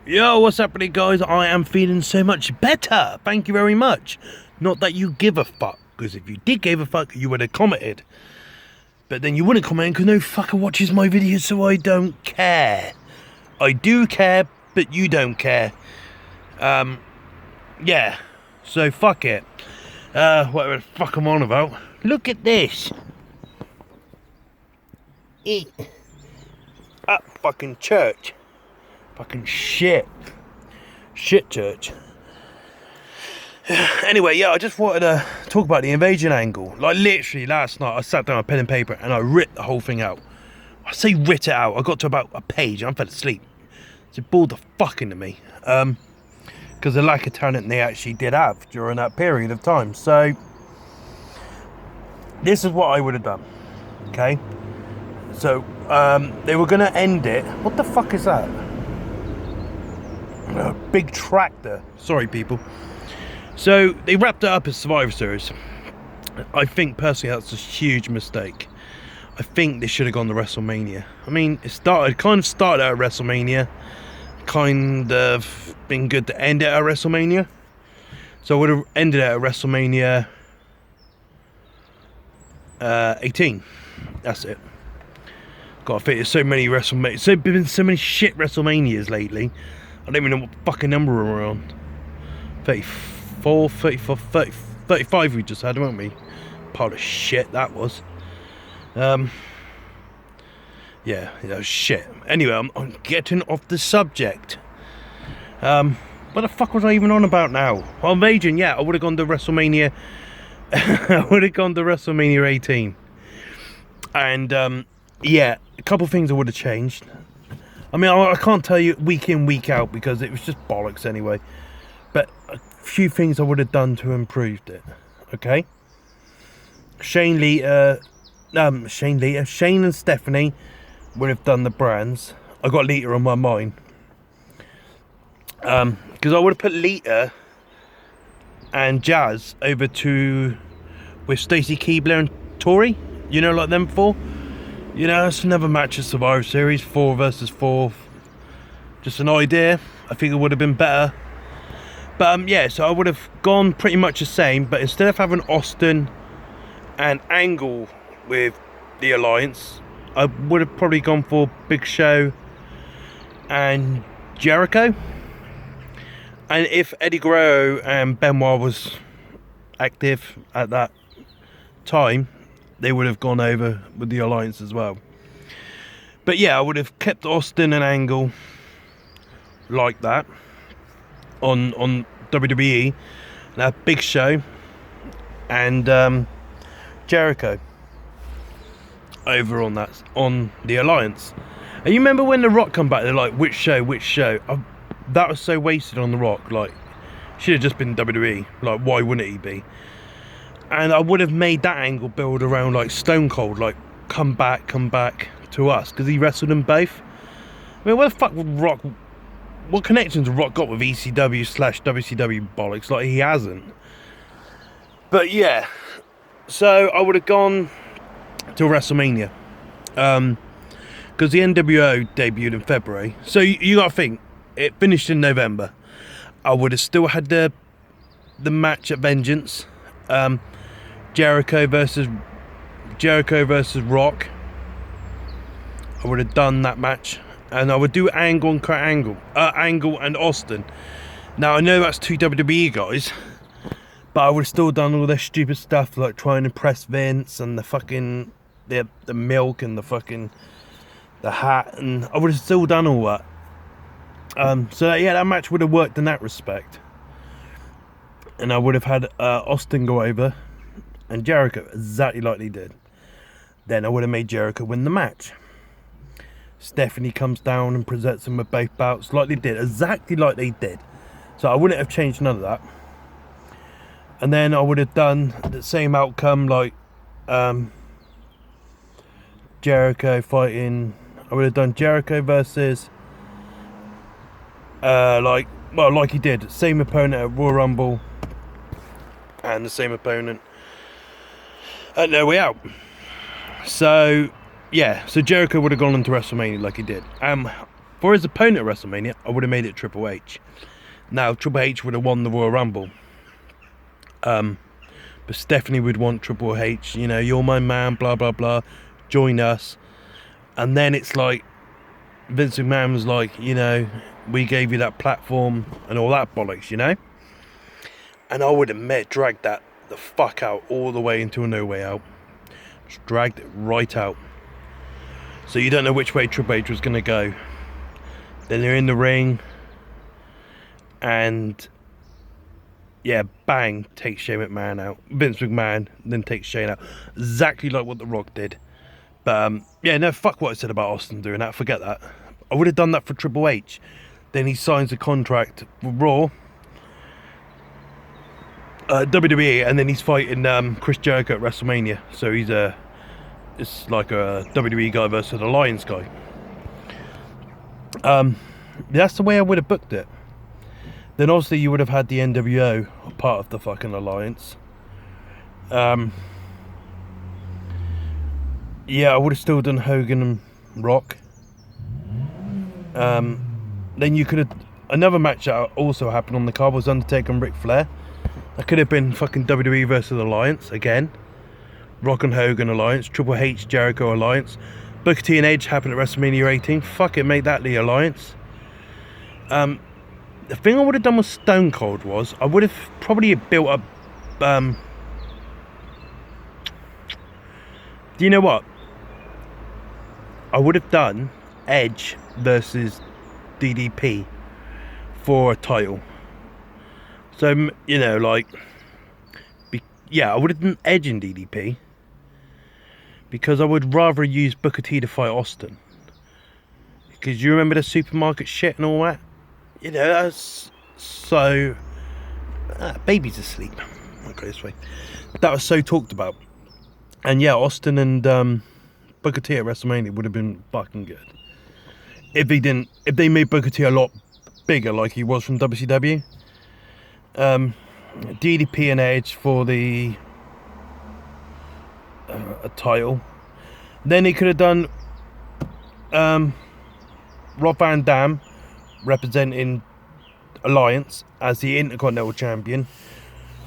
Yo, what's happening, guys? I am feeling so much better. Thank you very much. Not that you give a fuck, because if you did give a fuck, you would have commented. But then you wouldn't comment because no fucker watches my videos, so I don't care. I do care, but you don't care. Yeah. So fuck it. Whatever the fuck I'm on about. Look at this. At fucking church. Fucking shit church. Anyway, yeah, I just wanted to talk about the invasion angle. Like, literally last night I sat down with pen and paper and I writ the whole thing out. I say writ it out, I got to about a page and I fell asleep. So it bored the fuck into me, because the lack of talent they actually did have during that period of time. So this is what I would have done. Okay, so they were going to end it. What the fuck is that? A big tractor. Sorry, people. So they wrapped it up as Survivor Series. I think personally that's a huge mistake. I think they should have gone to WrestleMania. I mean, it kind of started at WrestleMania, kind of been good to end it at WrestleMania. So I would have ended it at WrestleMania 18. That's it. God, I think there's so many WrestleMania. So been so many shit WrestleManias lately. I don't even know what fucking number we're on. 34, 34, 30, 35 we just had, weren't we? Part of shit that was. Yeah, that was shit. Anyway, I'm getting off the subject. What the fuck was I even on about now? Well, invasion, yeah, I would have gone to WrestleMania. I would have gone to WrestleMania 18. And, yeah, a couple of things I would have changed. I mean, I can't tell you week in, week out because it was just bollocks anyway. But a few things I would have done to improve it. Okay? Shane and Stephanie would have done the brands. I got Lita on my mind. Because I would have put Lita and Jazz over with Stacey Keibler and Tori. You know, like them four. You know, it's another match of Survivor Series, 4 versus 4. Just an idea. I think it would have been better. But yeah, so I would have gone pretty much the same, but instead of having Austin and Angle with the Alliance, I would have probably gone for Big Show and Jericho. And if Eddie Guerrero and Benoit was active at that time, they would have gone over with the Alliance as well. But yeah, I would have kept Austin and Angle like that on WWE. Now Big Show and Jericho over on the Alliance. And you remember when The Rock come back, they're like, which show? That was so wasted on The Rock. Like, should have just been WWE. Like, why wouldn't he be? And I would have made that angle build around like Stone Cold, like come back to us, because he wrestled them both. I mean, where the fuck would Rock? What connections Rock got with ECW/WCW bollocks? Like, he hasn't. But yeah, so I would have gone to WrestleMania, because the NWO debuted in February. So you got to think, it finished in November. I would have still had the match at Vengeance. Jericho versus Rock. I would have done that match, and I would do Angle and Austin. Now I know that's 2 WWE guys, but I would have still done all their stupid stuff like trying to impress Vince and the fucking the milk and the hat, and I would have still done all that. So yeah, that match would have worked in that respect. And I would have had Austin go over and Jericho, exactly like they did. Then I would have made Jericho win the match. Stephanie comes down and presents him with both belts like they did, exactly like they did. So I wouldn't have changed none of that. And then I would have done the same outcome, like Jericho fighting. I would have done Jericho versus like he did, same opponent at Royal Rumble and the same opponent at No Way Out. So yeah, so Jericho would have gone into WrestleMania like he did. For his opponent at WrestleMania, I would have made it Triple H. Now, Triple H would have won the Royal Rumble. But Stephanie would want Triple H, you know, you're my man, blah, blah, blah, join us. And then it's like, Vince McMahon was like, you know, we gave you that platform and all that bollocks, you know? And I would have dragged that the fuck out all the way into a No Way Out. Just dragged it right out. So you don't know which way Triple H was going to go. Then they're in the ring. And yeah, bang, takes Shane McMahon out. Vince McMahon then takes Shane out. Exactly like what The Rock did. But yeah, no, fuck what I said about Austin doing that. Forget that. I would have done that for Triple H. Then he signs a contract for Raw, WWE, and then he's fighting Chris Jericho at WrestleMania. So he's it's like a WWE guy versus an Alliance guy. That's the way I would have booked it. Then obviously you would have had the NWO part of the fucking Alliance. Yeah, I would have still done Hogan and Rock. Then you could have... Another match that also happened on the card was Undertaker and Ric Flair. That could have been fucking WWE versus Alliance again. Rock and Hogan Alliance. Triple H Jericho Alliance. Booker T and Edge happened at WrestleMania 18. Fuck it, make that the Alliance. The thing I would have done with Stone Cold was I would have probably built up... do you know what? I would have done Edge versus DDP for a title. So, you know, like... yeah, I would have done Edge and DDP. Because I would rather use Booker T to fight Austin. Because you remember the supermarket shit and all that? You know, that's so... baby's asleep. I'll go this way. That was so talked about. And yeah, Austin and Booker T at WrestleMania would have been fucking good. If they made Booker T a lot bigger like he was from WCW. DDP and Edge for the a title. Then he could have done Rob Van Dam representing Alliance as the Intercontinental Champion,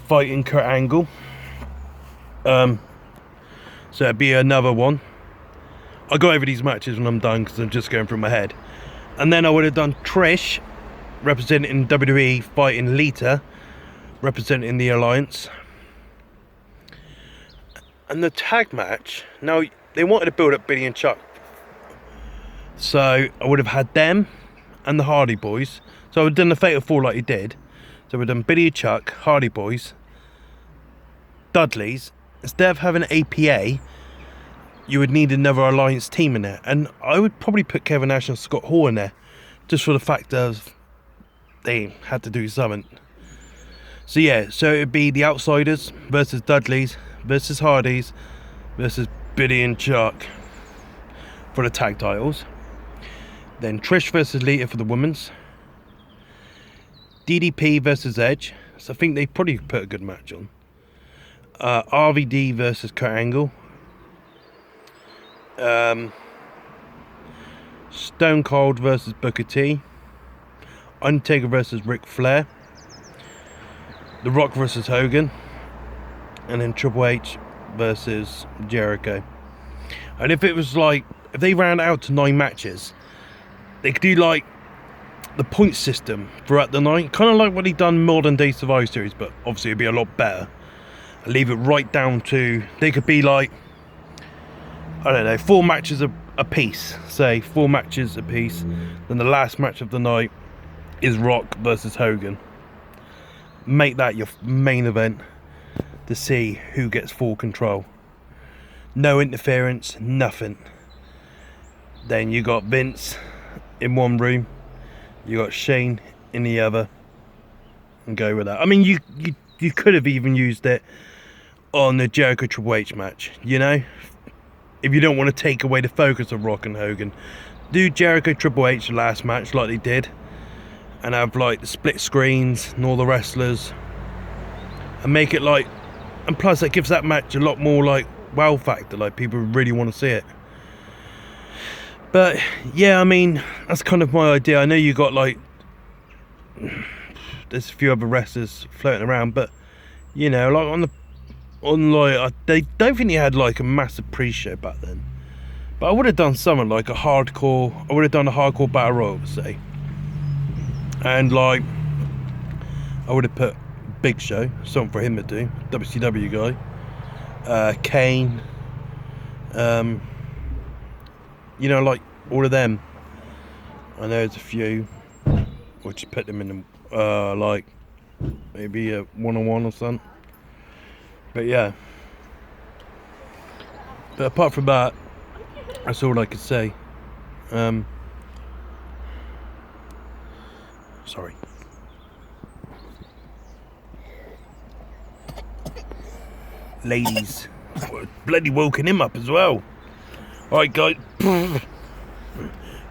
fighting Kurt Angle. So it'd be another one. I'll go over these matches when I'm done because I'm just going through my head. And then I would have done Trish representing WWE fighting Lita representing the Alliance. And the tag match, now they wanted to build up Billy and Chuck, so I would have had them and the Hardy Boys. So I would have done the Fatal 4 like he did. So we've done Billy and Chuck, Hardy Boys, Dudleys. Instead of having APA, you would need another Alliance team in there. And I would probably put Kevin Nash and Scott Hall in there, just for the fact of they had to do something. So yeah, so it would be the Outsiders versus Dudleys versus Hardys versus Billy and Chuck for the tag titles. Then Trish versus Lita for the women's. DDP versus Edge. So I think they probably put a good match on. RVD versus Kurt Angle. Stone Cold versus Booker T. Undertaker versus Ric Flair. The Rock versus Hogan. And then Triple H versus Jericho. And if it was like, if they ran out to 9 matches, they could do like the point system throughout the night, kind of like what he done modern day Survivor Series, but obviously it'd be a lot better. And leave it right down to, they could be like, I don't know, 4 matches a piece, say 4 matches a piece. Then the last match of the night is Rock versus Hogan. Make that your main event to see who gets full control. No interference, nothing. Then you got Vince in one room, you got Shane in the other, and go with that. I mean, you could have even used it on the Jericho Triple H match, you know, if you don't want to take away the focus of Rock and Hogan. Do Jericho Triple H the last match like they did, and have like the split screens and all the wrestlers, and make it like, and plus that gives that match a lot more like wow factor, like people really want to see it. But yeah, I mean, that's kind of my idea. I know you got like, there's a few other wrestlers floating around, but you know, like they don't think you had like a massive pre-show back then. But I would have done something like a hardcore. I would have done a hardcore battle royal, say, and like I would have put Big Show, something for him to do, WCW guy, Kane, you know, like all of them. I know there's a few. We'll just put them in like maybe a one-on-one or something. But yeah. But apart from that, that's all I could say. Sorry. Ladies. Bloody woken him up as well. Alright guys.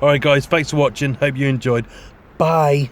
Alright guys, thanks for watching. Hope you enjoyed. Bye.